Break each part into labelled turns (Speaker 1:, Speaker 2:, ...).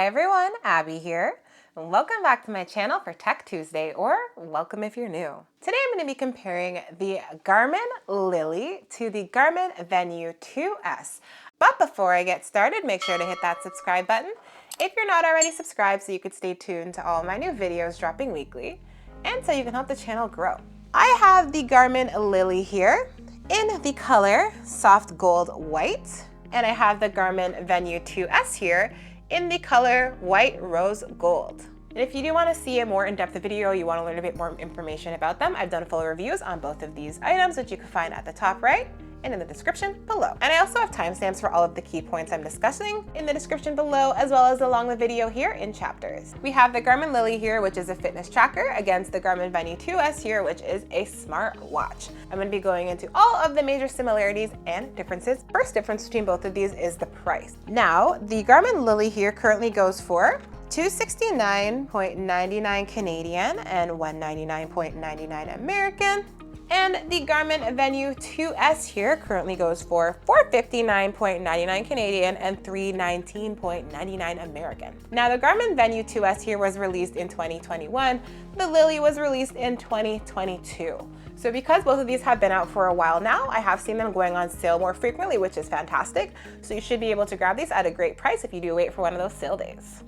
Speaker 1: Hi everyone, Abby here. And welcome back to my channel for Tech Tuesday, or welcome if you're new. Today I'm going to be comparing the Garmin Lily to the Garmin Venu 2S. But before I get started, make sure to hit that subscribe button if you're not already subscribed so you could stay tuned to all my new videos dropping weekly and so you can help the channel grow. I have the Garmin Lily here in the color soft gold white, and I have the Garmin Venu 2S here in the color white rose gold. And if you do want to see a more in-depth video, you want to learn a bit more information about them, I've done full reviews on both of these items, which you can find at the top right and in the description below. And I also have timestamps for all of the key points I'm discussing in the description below, as well as along the video here in chapters. We have the Garmin Lily here, which is a fitness tracker, against the Garmin Venu 2S here, which is a smartwatch. I'm going to be going into all of the major similarities and differences. First difference between both of these is the price. Now, the Garmin Lily here currently goes for $269.99 Canadian and $199.99 American. And the Garmin Venu 2S here currently goes for $459.99 Canadian and $319.99 American. Now the Garmin Venu 2S here was released in 2021. The Lily was released in 2022. So because both of these have been out for a while now, I have seen them going on sale more frequently, which is fantastic. So you should be able to grab these at a great price if you do wait for one of those sale days.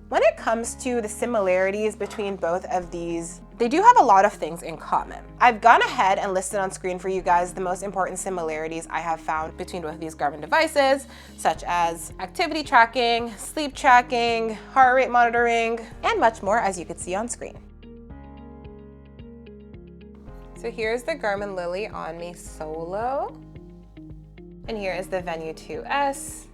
Speaker 1: When it comes to the similarities between both of these, they do have a lot of things in common. I've gone ahead and listed on screen for you guys the most important similarities I have found between both of these Garmin devices, such as activity tracking, sleep tracking, heart rate monitoring, and much more, as you can see on screen. So here's the Garmin Lily on me solo, and here is the Venu 2S.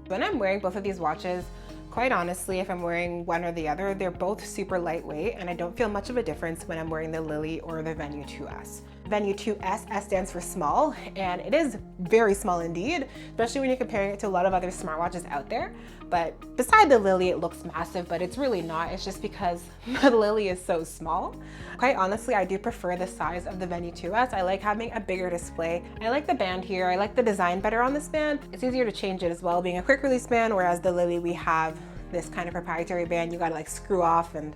Speaker 1: When I'm wearing both of these watches, quite honestly, if I'm wearing one or the other, they're both super lightweight, and I don't feel much of a difference when I'm wearing the Lily or the Venu 2S. Venu 2S, S stands for small, and it is very small indeed, especially when you're comparing it to a lot of other smartwatches out there. But beside the Lily, it looks massive, but it's really not. It's just because the Lily is so small. Quite honestly, I do prefer the size of the Venu 2S. I like having a bigger display. I like the band here. I like the design better on this band. It's easier to change it as well, being a quick release band, whereas the Lily, we have this kind of proprietary band you gotta like screw off, and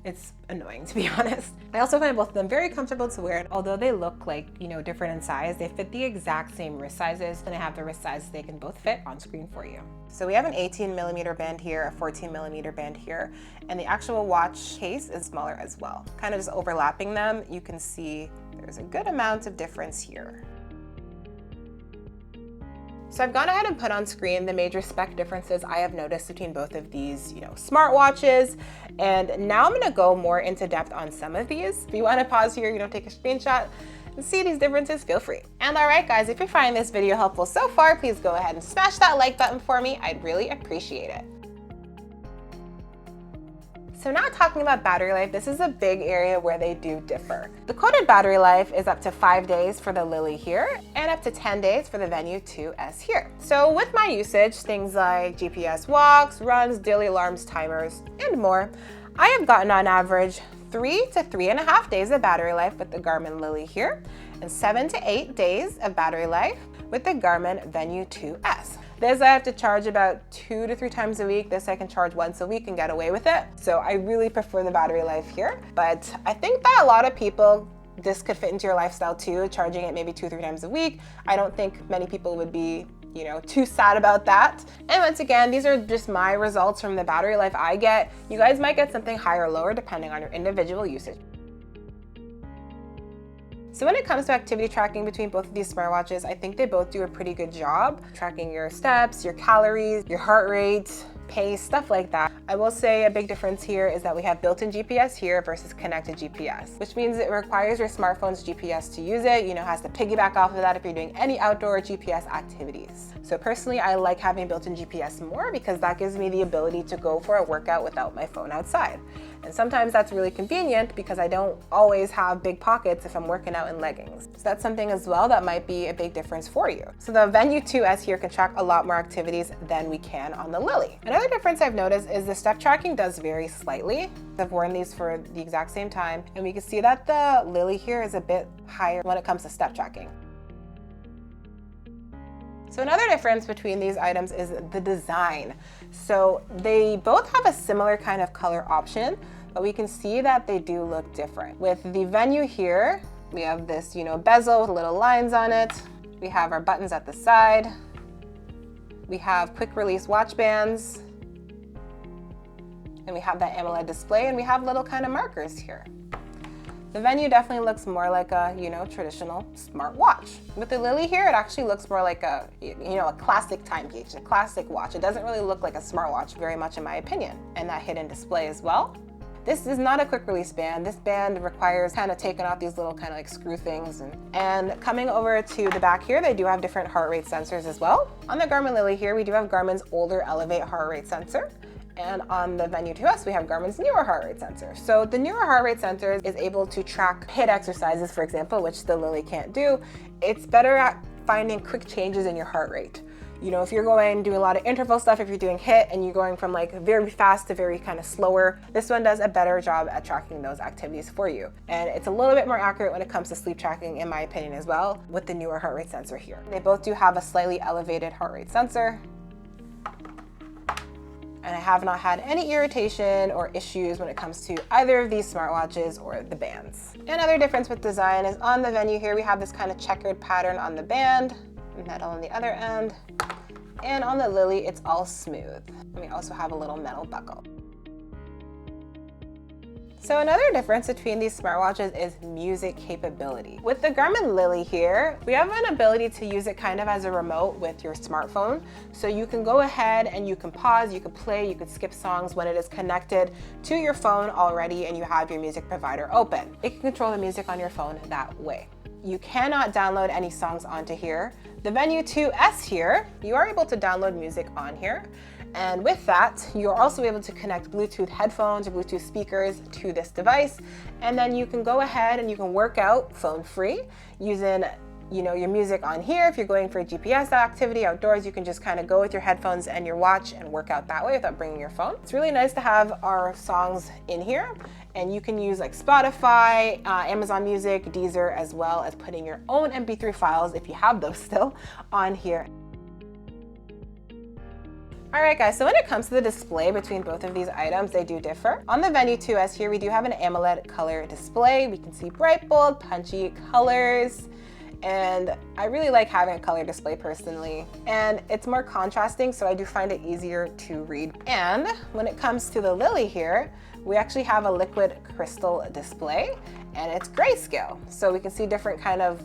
Speaker 1: it's annoying, to be honest. I also find both of them very comfortable to wear, and although they look like, you know, different in size, they fit the exact same wrist sizes, and I have the wrist sizes they can both fit on screen for you. So we have an 18mm band here, a 14mm band here, and the actual watch case is smaller as well. Kind of just overlapping them, you can see there's a good amount of difference here. So I've gone ahead and put on screen the major spec differences I have noticed between both of these, smartwatches. And now I'm gonna go more into depth on some of these. If you wanna pause here, take a screenshot and see these differences, feel free. And all right, guys, if you're finding this video helpful so far, please go ahead and smash that like button for me. I'd really appreciate it. So now talking about battery life, this is a big area where they do differ. The quoted battery life is up to 5 days for the Lily here and up to 10 days for the Venu 2S here. So with my usage, things like GPS walks, runs, daily alarms, timers, and more, I have gotten on average 3 to 3.5 days of battery life with the Garmin Lily here and 7 to 8 days of battery life with the Garmin Venu 2S. This I have to charge about 2 to 3 times a week. This I can charge once a week and get away with it. So I really prefer the battery life here. But I think that a lot of people, this could fit into your lifestyle too, charging it maybe 2 or 3 times a week. I don't think many people would be too sad about that. And once again, these are just my results from the battery life I get. You guys might get something higher or lower depending on your individual usage. So when it comes to activity tracking between both of these smartwatches, I think they both do a pretty good job tracking your steps, your calories, your heart rate, pace, stuff like that. I will say a big difference here is that we have built-in GPS here versus connected GPS, which means it requires your smartphone's GPS to use it, has to piggyback off of that if you're doing any outdoor GPS activities. So personally, I like having built-in GPS more because that gives me the ability to go for a workout without my phone outside. And sometimes that's really convenient because I don't always have big pockets if I'm working out in leggings. So that's something as well that might be a big difference for you. So the Venu 2S here can track a lot more activities than we can on the Lily. Another difference I've noticed is the step tracking does vary slightly. I've worn these for the exact same time, and we can see that the Lily here is a bit higher when it comes to step tracking. So another difference between these items is the design. So they both have a similar kind of color option, but we can see that they do look different. With the Venu here, we have this, bezel with little lines on it. We have our buttons at the side. We have quick release watch bands. And we have that AMOLED display, and we have little kind of markers here. The Venu definitely looks more like a, traditional smartwatch. With the Lily here, it actually looks more like a, a classic timepiece, a classic watch. It doesn't really look like a smartwatch very much in my opinion, and that hidden display as well. This is not a quick release band. This band requires kind of taking off these little kind of like screw things. And coming over to the back here, they do have different heart rate sensors as well. On the Garmin Lily here, we do have Garmin's older Elevate heart rate sensor. And on the Venu 2S, we have Garmin's newer heart rate sensor. So the newer heart rate sensor is able to track HIIT exercises, for example, which the Lily can't do. It's better at finding quick changes in your heart rate. If you're doing a lot of interval stuff, if you're doing HIIT and you're going from like very fast to very kind of slower, this one does a better job at tracking those activities for you. And it's a little bit more accurate when it comes to sleep tracking, in my opinion, as well, with the newer heart rate sensor here. They both do have a slightly elevated heart rate sensor. And I have not had any irritation or issues when it comes to either of these smartwatches or the bands. Another difference with design is on the Venu here, we have this kind of checkered pattern on the band, metal on the other end, and on the Lily, it's all smooth. And we also have a little metal buckle. So another difference between these smartwatches is music capability. With the Garmin Lily here, we have an ability to use it kind of as a remote with your smartphone. So you can go ahead and you can pause, you can play, you can skip songs when it is connected to your phone already and you have your music provider open. It can control the music on your phone that way. You cannot download any songs onto here. The Venu 2S here, you are able to download music on here. And with that, you're also able to connect Bluetooth headphones or Bluetooth speakers to this device. And then you can go ahead and you can work out phone free using your music on here. If you're going for a GPS activity outdoors, you can just kind of go with your headphones and your watch and work out that way without bringing your phone. It's really nice to have our songs in here, and you can use like Spotify, Amazon Music, Deezer, as well as putting your own MP3 files, if you have those still, on here. All right guys, so when it comes to the display between both of these items, they do differ. On the Venu 2S here, we do have an AMOLED color display. We can see bright, bold, punchy colors. And I really like having a color display personally. And it's more contrasting, so I do find it easier to read. And when it comes to the Lily here, we actually have a liquid crystal display, and it's grayscale. So we can see different kind of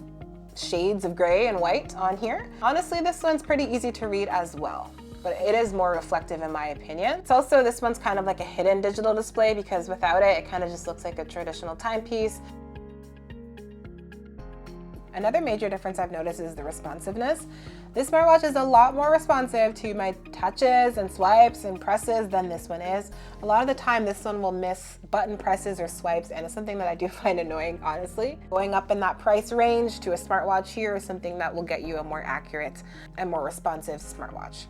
Speaker 1: shades of gray and white on here. Honestly, this one's pretty easy to read as well, but it is more reflective in my opinion. It's also, this one's kind of like a hidden digital display because without it, it kind of just looks like a traditional timepiece. Another major difference I've noticed is the responsiveness. This smartwatch is a lot more responsive to my touches and swipes and presses than this one is. A lot of the time, this one will miss button presses or swipes, and it's something that I do find annoying, honestly. Going up in that price range to a smartwatch here is something that will get you a more accurate and more responsive smartwatch.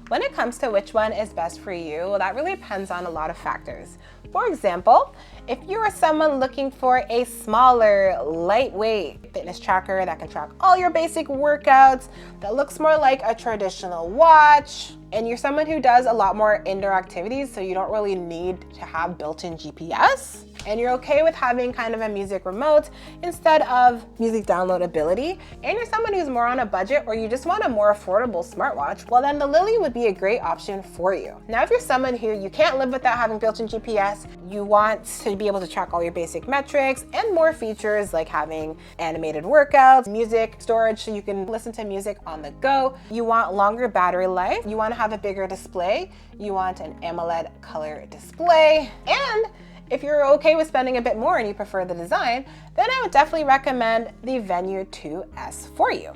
Speaker 1: When it comes to which one is best for you, well, that really depends on a lot of factors. For example, if you are someone looking for a smaller, lightweight fitness tracker that can track all your basic workouts, that looks more like a traditional watch, and you're someone who does a lot more indoor activities, so you don't really need to have built-in GPS, and you're okay with having kind of a music remote instead of music download ability, and you're someone who's more on a budget or you just want a more affordable smartwatch, well then the Lily would be a great option for you. Now if you're someone who you can't live without having built-in GPS, you want to be able to track all your basic metrics and more features like having animated workouts, music storage so you can listen to music on the go, you want longer battery life, you want to have a bigger display, you want an AMOLED color display, and if you're okay with spending a bit more and you prefer the design, then I would definitely recommend the Venu 2S for you.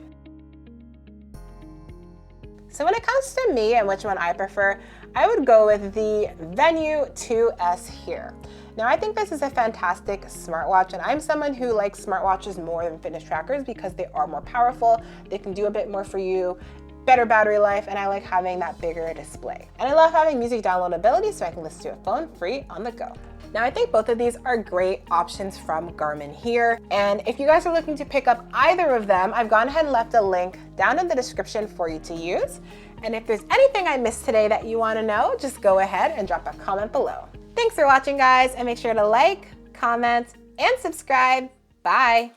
Speaker 1: So when it comes to me and which one I prefer, I would go with the Venu 2S here. Now I think this is a fantastic smartwatch, and I'm someone who likes smartwatches more than fitness trackers because they are more powerful, they can do a bit more for you, better battery life, and I like having that bigger display. And I love having music downloadability so I can listen to a phone free on the go. Now, I think both of these are great options from Garmin here. And if you guys are looking to pick up either of them, I've gone ahead and left a link down in the description for you to use. And if there's anything I missed today that you want to know, just go ahead and drop a comment below. Thanks for watching, guys, and make sure to like, comment, and subscribe. Bye.